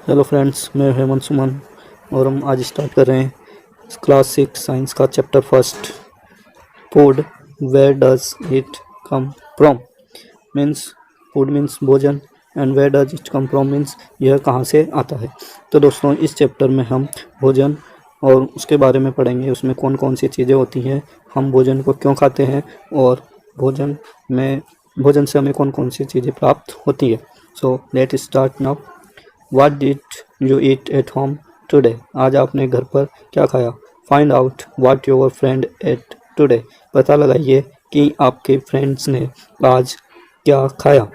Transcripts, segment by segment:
Hello friends, मैं हेमंत सुमन और हम आज स्टार्ट कर रहे हैं क्लास 6 साइंस का chapter first. Food, where does it come from means food means भोजन and where does it come from means यह कहाँ से आता है। तो दोस्तों, इस चैप्टर में हम भोजन और उसके बारे में पढ़ेंगे, उसमें कौन कौन सी चीज़ें होती हैं, हम भोजन को क्यों खाते हैं और भोजन से हमें कौन कौन सी चीज़ें प्राप्त होती है। So let start now. What did you eat at home today? आज आपने घर पर क्या खाया? Find out what your friend ate today. पता लगाइए कि आपके फ्रेंड्स ने आज क्या खाया।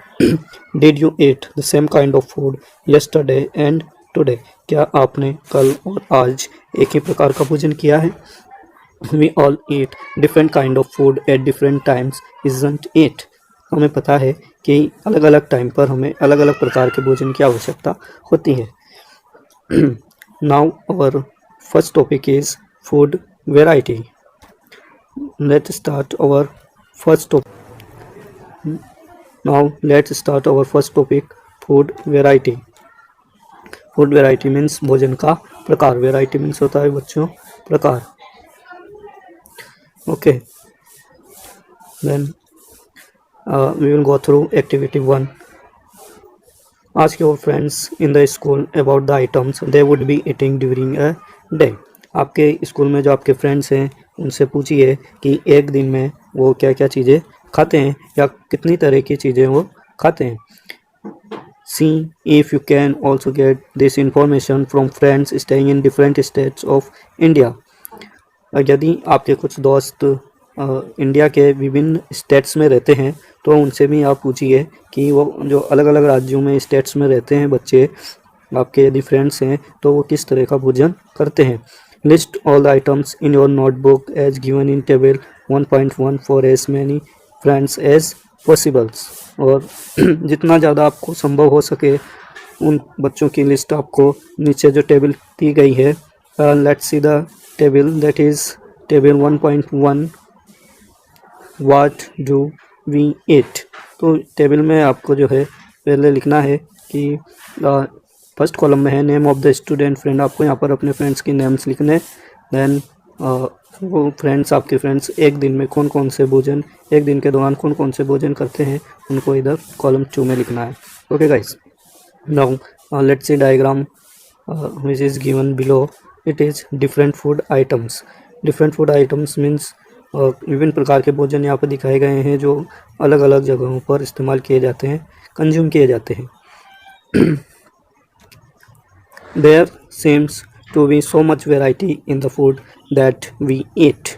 Did you eat the same kind of food yesterday and today? क्या आपने कल और आज एक ही प्रकार का भोजन किया है? We all eat different kind of food at different times, isn't it? हमें पता है कि अलग अलग टाइम पर हमें अलग अलग प्रकार के भोजन की आवश्यकता होती है। Now our first topic is food variety. Let's start our first topic. Now let's start our first topic, food variety. Food variety means भोजन का प्रकार, वेराइटी मीन्स होता है बच्चों प्रकार। Okay, then we will go through activity 1. Ask your friends in the school about the items they would be eating during a day. आपके school में जो आपके फ्रेंड्स हैं उनसे पूछिए कि एक दिन में वो क्या क्या चीज़ें खाते हैं या कितनी तरह की चीज़ें वो खाते हैं। See if you can also get this information from friends staying in different states of India. यदि आपके कुछ दोस्त इंडिया के विभिन्न स्टेट्स में रहते हैं तो उनसे भी आप पूछिए कि वो जो अलग अलग राज्यों में स्टेट्स में रहते हैं बच्चे, आपके यदि फ्रेंड्स हैं तो वो किस तरह का भोजन करते हैं। List all the items in your notebook as given in table 1.1 for as many friends as possibles. और जितना ज़्यादा आपको संभव हो सके उन बच्चों की लिस्ट आपको नीचे जो टेबल दी गई है, let's see the table, that is table 1.1 what do we eat. तो टेबल में आपको जो है पहले लिखना है कि फर्स्ट कॉलम में है name of the student friend, आपको यहाँ पर अपने फ्रेंड्स की नेम्स लिखने। देन वो फ्रेंड्स, आपके फ्रेंड्स एक दिन में कौन कौन से भोजन, एक दिन के दौरान कौन कौन से भोजन करते हैं, उनको इधर कॉलम 2 में लिखना है। Okay guys, now let's C diagram which is given below. It is different food items. Different food items means विभिन्न प्रकार के भोजन यहाँ पर दिखाए गए हैं जो अलग अलग जगहों पर इस्तेमाल किए जाते हैं, कंज्यूम किए जाते हैं। There seems to be so much variety in the food that we eat.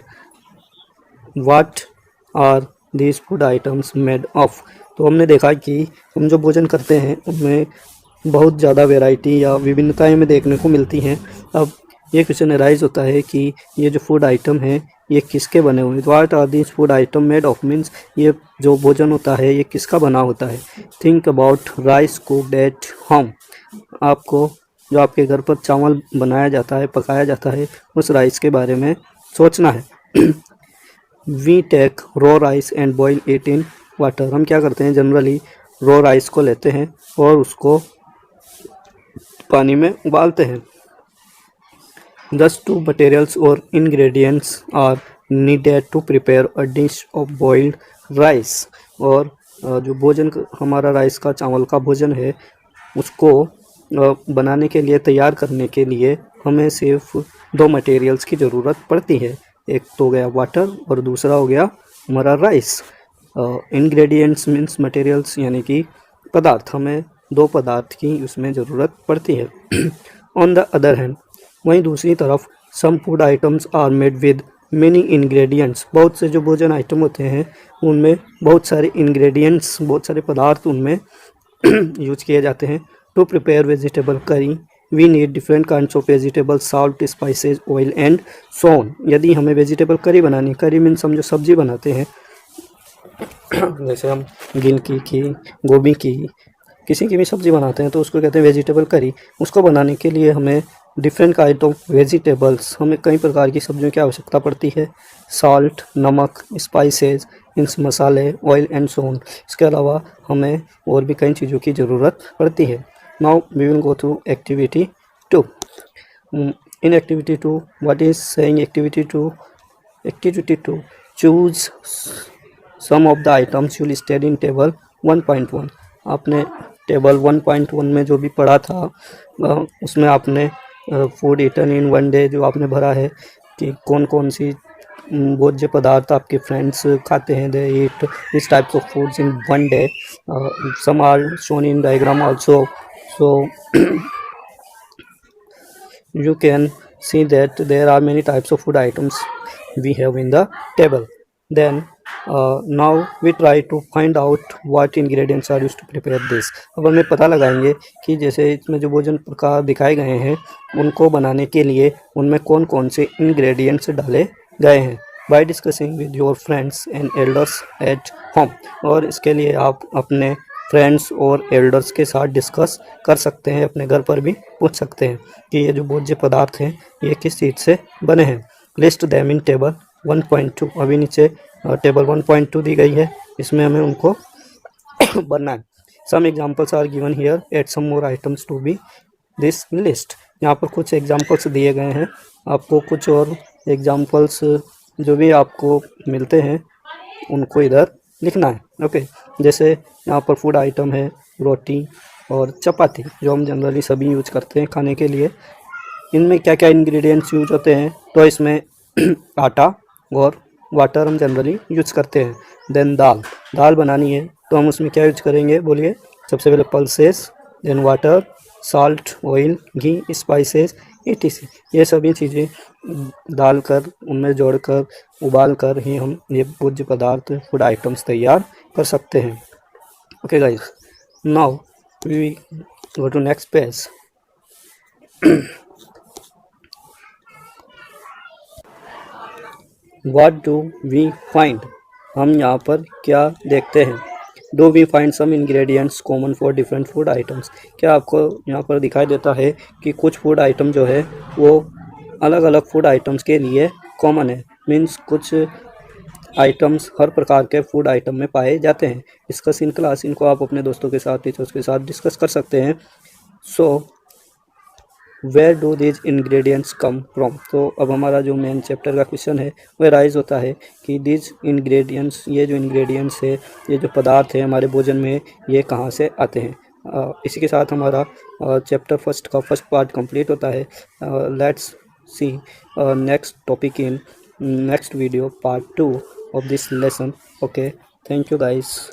What are these food items made of? तो हमने देखा कि हम जो भोजन करते हैं उनमें बहुत ज़्यादा वैरायटी या विभिन्नताएं हमें देखने को मिलती हैं। अब ये क्वेश्चन अराइज होता है कि ये जो फूड आइटम है ये किसके बने हुए हैं। What are this food item made of means ये जो भोजन होता है ये किसका बना होता है। Think about rice cooked at home. आपको जो आपके घर पर चावल बनाया जाता है, पकाया जाता है, उस राइस के बारे में सोचना है। We take raw rice and boil it in water. हम क्या करते हैं, जनरली रॉ राइस को लेते हैं और उसको पानी में उबालते हैं। Just 2 materials or ingredients are needed to prepare a dish of boiled rice. और जो भोजन हमारा राइस का, चावल का भोजन है, उसको बनाने के लिए, तैयार करने के लिए हमें सिर्फ 2 मटेरियल्स की ज़रूरत पड़ती है। एक तो हो गया वाटर और दूसरा हो गया हमारा राइस। इंग्रेडिएंट्स मीन्स मटेरियल्स यानी कि पदार्थ, हमें 2 पदार्थ की उसमें ज़रूरत पड़ती है। ऑन द अदर हैंड, वहीं दूसरी तरफ some food items are made with many ingredients. बहुत से जो भोजन आइटम होते हैं उनमें बहुत सारे इंग्रेडिएंट्स, बहुत सारे पदार्थ उनमें यूज किए जाते हैं। To prepare vegetable curry we need different kinds of vegetable, salt, spices, oil and so on. यदि हमें वेजिटेबल करी बनानी, करी मीन्स हम जो सब्जी बनाते हैं जैसे हम गिलकी की, गोभी की, किसी की भी सब्ज़ी बनाते हैं तो उसको कहते हैं वेजिटेबल करी। उसको बनाने के लिए हमें डिफरेंट काइंड ऑफ वेजिटेबल्स, हमें कई प्रकार की सब्जियों की आवश्यकता पड़ती है। साल्ट, नमक, स्पाइसेस मीन्स मसाले, ऑयल एंड सो ऑन। इसके अलावा हमें और भी कई चीज़ों की ज़रूरत पड़ती है। Now we will go to activity 2. In activity 2, what is saying activity 2? Activity 2, choose some of the items you listed in table 1.1. आपने टेबल 1.1 में जो भी पढ़ा था उसमें आपने food eaten in one day जो आपने भरा है कि कौन कौन सी भोज्य पदार्थ आपके फ्रेंड्स खाते हैं, they eat this types of foods in one day. Some are shown in diagram also, so you can see that there are many types of food items we have in the table. Then now we try to find out what ingredients are used to prepare this. अब हमें पता लगाएंगे कि जैसे इसमें जो भोजन प्रकार दिखाए गए हैं उनको बनाने के लिए उनमें कौन कौन से इंग्रेडिएंट्स डाले गए हैं, by discussing with your friends and elders at home. और इसके लिए आप अपने फ्रेंड्स और एल्डर्स के साथ डिस्कस कर सकते हैं, अपने घर पर भी पूछ सकते हैं कि ये जो भोज्य पदार्थ हैं ये किस चीज़ से बने हैं. List them in table 1.2. अभी नीचे टेबल 1.2 दी गई है, इसमें हमें उनको बनना है. Some examples are given here, add some more items to be this list. यहाँ पर कुछ एग्जाम्पल्स दिए गए हैं, आपको कुछ और एग्जाम्पल्स जो भी आपको मिलते हैं उनको इधर लिखना है. ओके, जैसे यहाँ पर फूड आइटम है रोटी और चपाती जो हम जनरली सभी यूज करते हैं खाने के लिए. इनमें क्या क्या इंग्रेडिएंट्स यूज होते हैं, तो इसमें आटा और वाटर हम जनरली यूज करते हैं. देन दाल बनानी है तो हम उसमें क्या यूज करेंगे बोलिए. सबसे पहले pulses, then water, salt, oil, ghee, spices etc. ये सभी चीज़ें डालकर उनमें जोड़कर उबाल कर ही हम ये भोज्य पदार्थ फूड आइटम्स तैयार कर सकते हैं. Okay guys, now we go to next page. What do we find, हम यहाँ पर क्या देखते हैं. Do we find some ingredients common for different food items. क्या आपको यहाँ पर दिखाई देता है कि कुछ फूड आइटम जो है वो अलग अलग फूड आइटम्स के लिए कॉमन है. मीन्स कुछ आइटम्स हर प्रकार के फूड आइटम में पाए जाते हैं. डिस्कस इन क्लास, इनको आप अपने दोस्तों के साथ, टीचर्स के साथ डिस्कस कर सकते हैं. So where do these ingredients come from. तो अब हमारा जो मेन चैप्टर का क्वेश्चन है वह राइज होता है कि दीज इंग्रेडिएंट्स, ये जो इंग्रेडिएंट्स है, ये जो पदार्थ है हमारे भोजन में, ये कहाँ से आते हैं. इसी के साथ हमारा चैप्टर फर्स्ट का फर्स्ट पार्ट कंप्लीट होता है. Let's C next topic in next video, part 2 of this lesson. Okay, thank you guys.